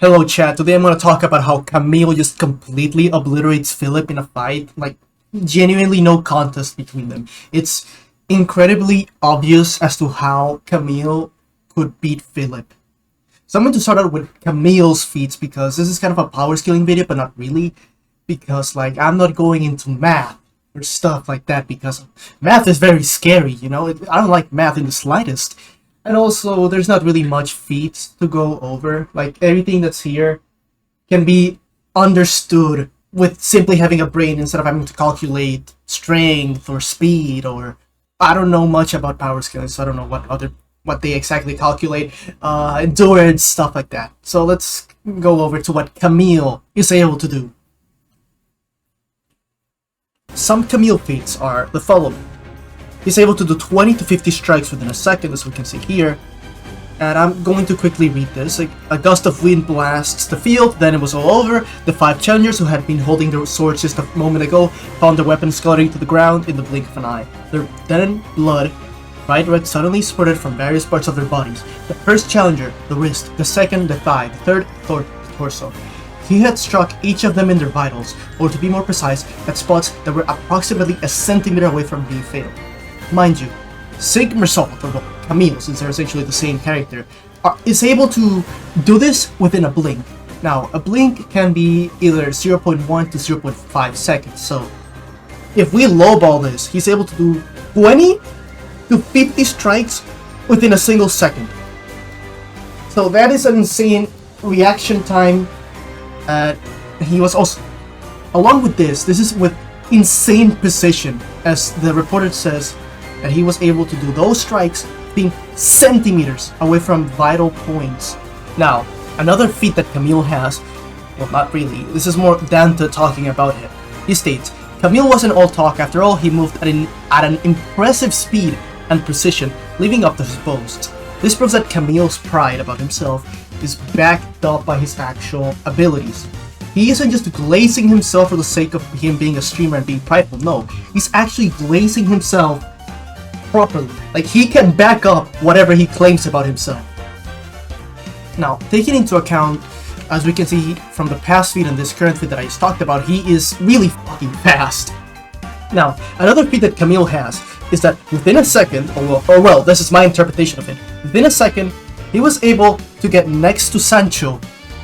Hello chat, today I'm going to talk about how Camille just completely obliterates Philip in a fight, like genuinely no contest between them. It's incredibly obvious as to how Camille could beat Philip. So I'm going to start out with Camille's feats because this is kind of a power scaling video, but not really, because like I'm not going into math or stuff like that because math is very scary, you know? I don't like math in the slightest. And also, there's not really much feats to go over. Like, everything that's here can be understood with simply having a brain instead of having to calculate strength or speed or... I don't know much about power scaling, so I don't know what they exactly calculate. Endurance, stuff like that. So let's go over to what Camille is able to do. Some Camille feats are the following. He's able to do 20 to 50 strikes within a second, as we can see here. And I'm going to quickly read this. A gust of wind blasts the field, then it was all over. The 5 challengers who had been holding their swords just a moment ago found their weapons scuttering to the ground in the blink of an eye. Their then blood, bright red, suddenly spurted from various parts of their bodies. The first challenger, the wrist, the second, the thigh, the third, the torso. He had struck each of them in their vitals, or to be more precise, at spots that were approximately a centimeter away from being fatal. Mind you, Sigmersault, or Camille, since they're essentially the same character, is able to do this within a blink. Now, a blink can be either 0.1 to 0.5 seconds, so if we lowball this, he's able to do 20 to 50 strikes within a single second. So that is an insane reaction time. He was also, along with this is with insane precision, as the reporter says, that he was able to do those strikes being centimeters away from vital points. Now, another feat that Camille has, well, not really, this is more Dante talking about him. He states, Camille wasn't all talk. After all, he moved at an impressive speed and precision, living up to his boasts. This proves that Camille's pride about himself is backed up by his actual abilities. He isn't just glazing himself for the sake of him being a streamer and being prideful, no. He's actually glazing himself properly. Like, he can back up whatever he claims about himself. Now, taking into account, as we can see from the past feat and this current feat that I just talked about, he is really fucking fast. Now, another feat that Camille has is that within a second, or well, this is my interpretation of it, within a second, he was able to get next to Sancho,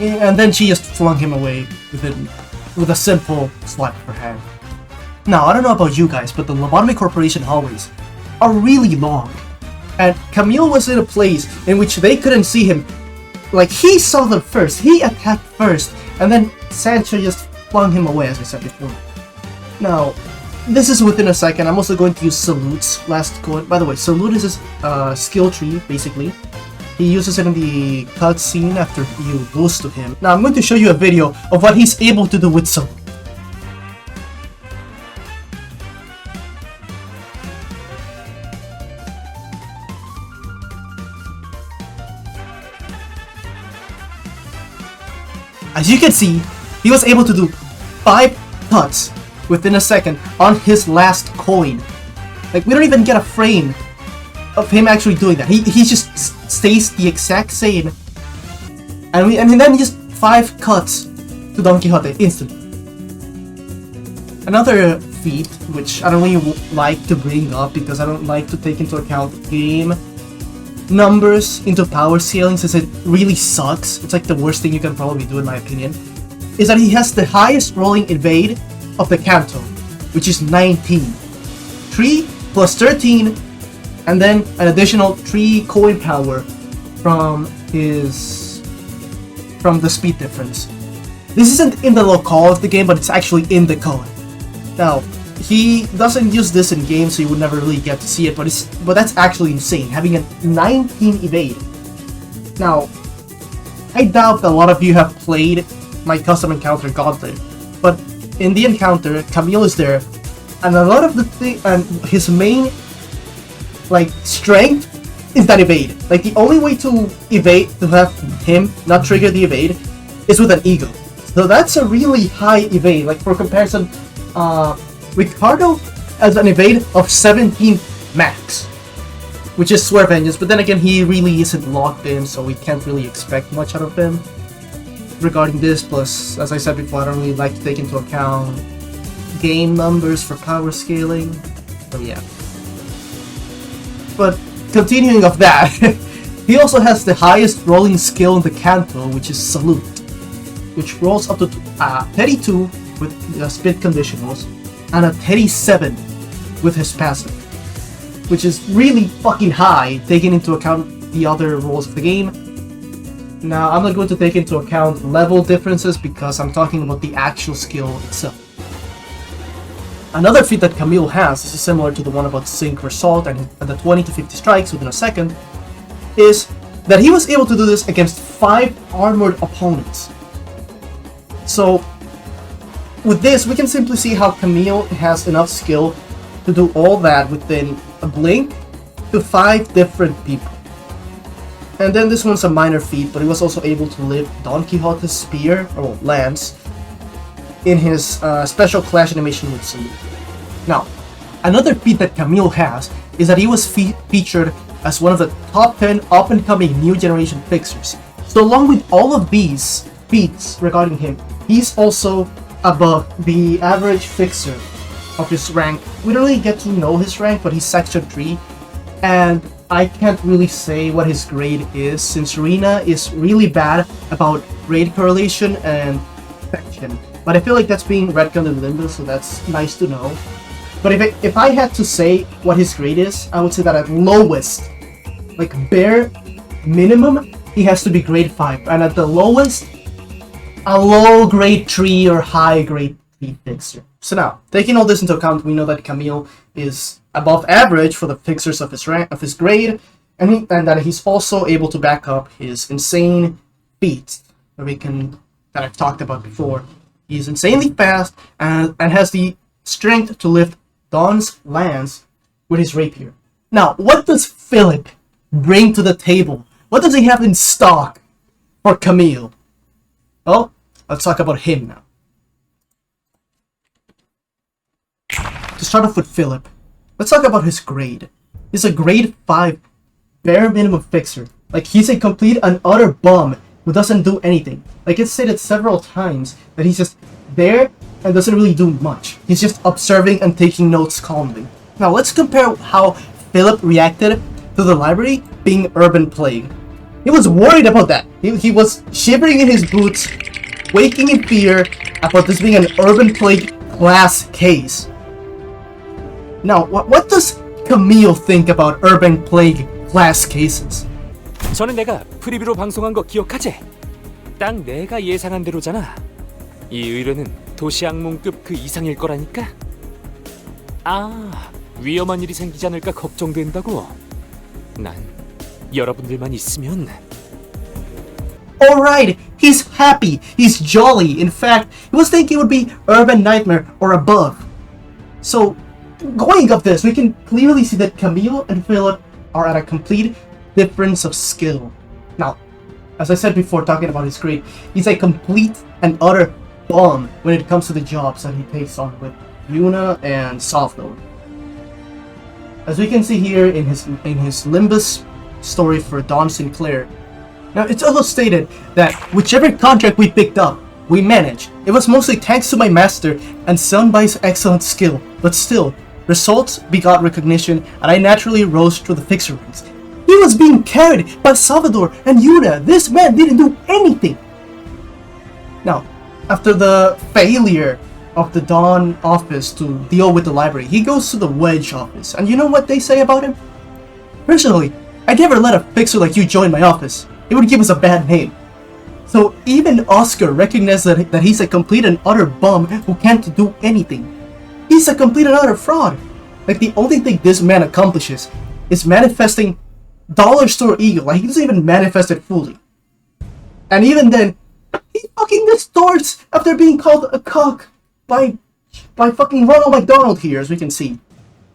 and then she just flung him away with a simple slap of her hand. Now, I don't know about you guys, but the Lobotomy Corporation hallways are really long, and Camille was in a place in which they couldn't see him. Like, he saw them first, he attacked first, and then Sancho just flung him away, as I said before. Now, this is within a second. I'm also going to use Salute's last code. By the way, Salute is his skill tree, basically. He uses it in the cutscene after you lose to him. Now, I'm going to show you a video of what he's able to do with Salute. As you can see, he was able to do 5 cuts within a second on his last coin. Like, we don't even get a frame of him actually doing that. He just stays the exact same, and then just 5 cuts to Don Quixote instantly. Another feat, which I don't really like to bring up because I don't like to take into account game numbers into power scaling, since it really sucks. It's like the worst thing you can probably do, in my opinion, is that he has the highest rolling evade of the Canto, which is 19. 3 plus 13, and then an additional 3 coin power from the speed difference. This isn't in the locale of the game, but it's actually in the code. Now, he doesn't use this in game, so you would never really get to see it, but that's actually insane, having a 19 evade. Now, I doubt a lot of you have played my custom encounter Gauntlet, but in the encounter, Camille is there, and a lot of and his main, like, strength is that evade. Like, the only way to evade, to have him not trigger the evade, is with an ego. So that's a really high evade. Like, for comparison, Ricardo has an evade of 17 max, which is Swear Vengeance, but then again, he really isn't locked in, so we can't really expect much out of him. regarding this, plus, as I said before, I don't really like to take into account game numbers for power scaling, so yeah. But continuing of that, he also has the highest rolling skill in the Kanto, which is Salute, which rolls up to 32 with spit conditionals, and a 37 with his passive, which is really fucking high, taking into account the other rolls of the game. Now, I'm not going to take into account level differences because I'm talking about the actual skill itself. Another feat that Camille has, this is similar to the one about Sync or Salt and the 20 to 50 strikes within a second, is that he was able to do this against 5 armored opponents. So, with this, we can simply see how Camille has enough skill to do all that within a blink to 5 different people. And then this one's a minor feat, but he was also able to lift Don Quixote's spear, or lance, in his special clash animation with Salute. Now, another feat that Camille has is that he was featured as one of the top 10 up-and-coming new generation fixers. So along with all of these feats regarding him, he's also above the average fixer of his rank. We don't really get to know his rank, but he's section 3, and I can't really say what his grade is, since Rena is really bad about grade correlation and section. But I feel like that's being retconned in Limbo, so that's nice to know. But if I had to say what his grade is, I would say that at lowest, like bare minimum, he has to be grade 5. And at the lowest, a low grade 3 or high grade 3 fixer. So now, taking all this into account, we know that Camille is above average for the fixers of his rank, of his grade, and that he's also able to back up his insane feats that I've talked about before. He's insanely fast and has the strength to lift Don's lance with his rapier. Now, what does Philip bring to the table? What does he have in stock for Camille? Well, let's talk about him now. To start off with Philip, let's talk about his grade. He's a grade 5 bare minimum fixer. Like, he's a complete and utter bum who doesn't do anything. Like, it's stated several times that he's just there and doesn't really do much. He's just observing and taking notes calmly. Now, let's compare how Philip reacted to the library being Urban Plague. He was worried about that. He was shivering in his boots, waking in fear about this being an Urban Plague class case. Now, what does Camille think about Urban Plague class cases? 전에 내가 프리뷰로 방송한 거 기억하지? 딱 내가 예상한 대로잖아. 이 의뢰는 도시악몽급 그 이상일 거라니까? 아, 위험한 일이 생기지 않을까 걱정된다고? 난 여러분들만 있으면... Alright, he's happy, he's jolly. In fact, he was thinking it would be Urban Nightmare or above. So, going of this, we can clearly see that Camille and Philip are at a complete difference of skill. Now, as I said before, talking about his grade, he's a complete and utter bum when it comes to the jobs that he takes on with Yuna and Softload. As we can see here in his Limbus story for Don Sinclair. Now, it's also stated that whichever contract we picked up, we managed. It was mostly thanks to my master and some by his excellent skill, but still, results begot recognition, and I naturally rose through the fixer ranks. He was being carried by Salvador and Yuna. This man didn't do anything. Now, after the failure of the Dawn office to deal with the library, he goes to the Wedge office, and you know what they say about him? Personally, I'd never let a fixer like you join my office. It would give us a bad name. So even Oscar recognized that he's a complete and utter bum who can't do anything. He's a complete and utter fraud. Like, the only thing this man accomplishes is manifesting dollar store ego. Like, he doesn't even manifest it fully. And even then, he fucking distorts after being called a cock by fucking Ronald McDonald here, as we can see.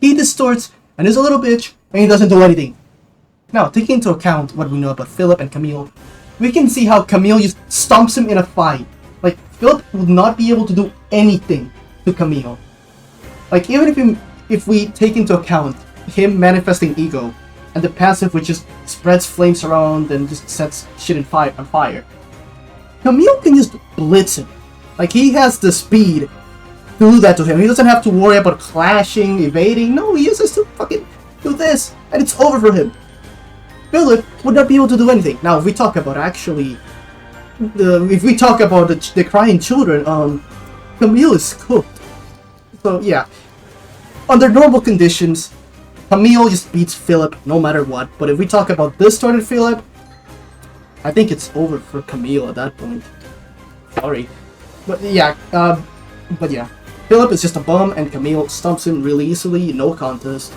He distorts and is a little bitch, and he doesn't do anything. Now, taking into account what we know about Philip and Camille, we can see how Camille just stomps him in a fight. Like, Philip would not be able to do anything to Camille. Like, even if we take into account him manifesting ego, and the passive which just spreads flames around and just sets shit on fire, Camille can just blitz him. Like, he has the speed to do that to him. He doesn't have to worry about clashing, evading. No, he uses to fucking do this, and it's over for him. Philip would not be able to do anything. Now, if we talk about actually, the crying children, Camille is cooked. So yeah, under normal conditions, Camille just beats Philip no matter what. But if we talk about this turn at Philip, I think it's over for Camille at that point. Sorry, but yeah, Philip is just a bum, and Camille stumps him really easily. No contest.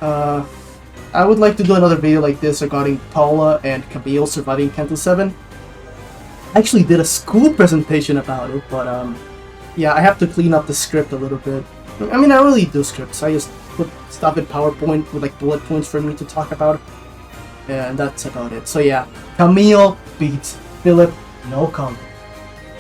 I would like to do another video like this regarding Paula and Camille surviving Kanto 7. I actually did a school presentation about it, but yeah, I have to clean up the script a little bit. I mean, I don't really do scripts. I just put stuff in PowerPoint with like bullet points for me to talk about, and that's about it. So yeah, Camille beats Philip, no contest.